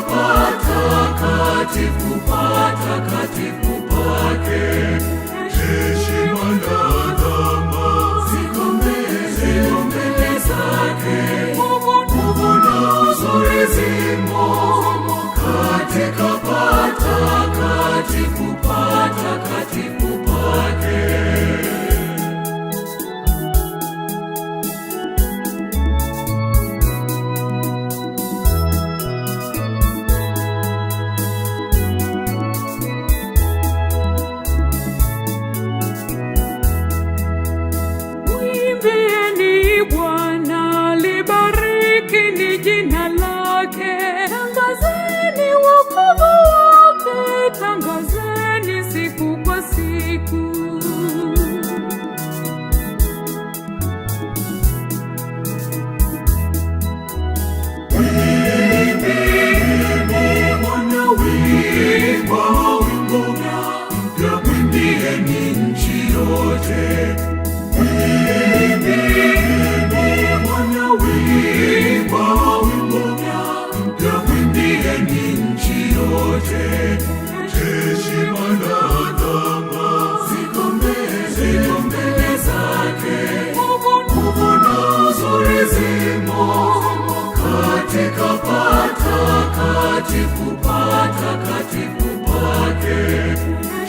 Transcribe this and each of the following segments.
patakatifu pake. Heshima na adhama ziko mbele zake. Nguvu na uzuri zimo katika patakatifu pake. Tangazeni wokovu wake, tangazeni siku kwa siku. Mwimbieni Bwana wimbo mpya, mwimbieni nchi yote. Mwimbieni Bwana wimbo mpya, mwimbieni nchi yote. Heshima na adhama ziko mbele zake. Nguvu na uzuri zimo katika patakatifu pake.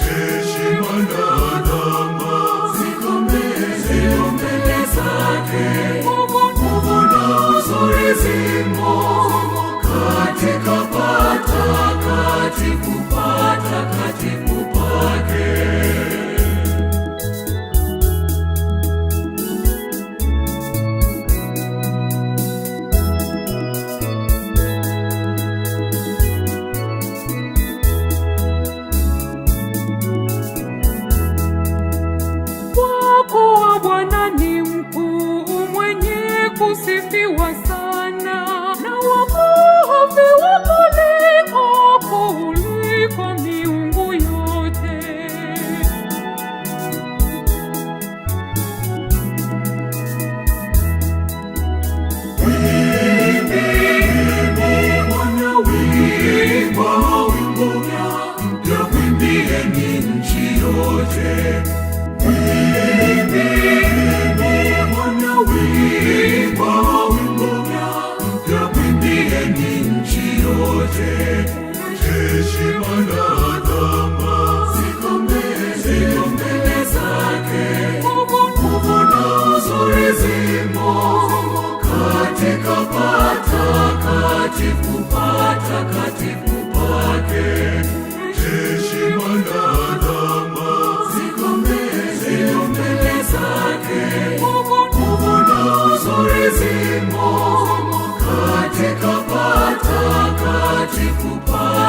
Heshima na adhama ziko mbele zake. Nguvu na uzuri zimo katika patakatifu pake. Kwa kuwa Bwana ni mkuu, mwenye kusifiwa sana, na wakuhofiwa kuliko miungu yote. Mwimbieni Bwana wimbo mpya, mwimbieni nchi yote. Mwimbieni Bwana wimbo mpya, mwimbieni nchi yote. Heshima na adhama ziko mbele zake. Nguvu na uzuri zimo katika patakatifu pake. Heshima na adhama ziko mbele zake. Nguvu na uzuri zimo katika patakatifu pake.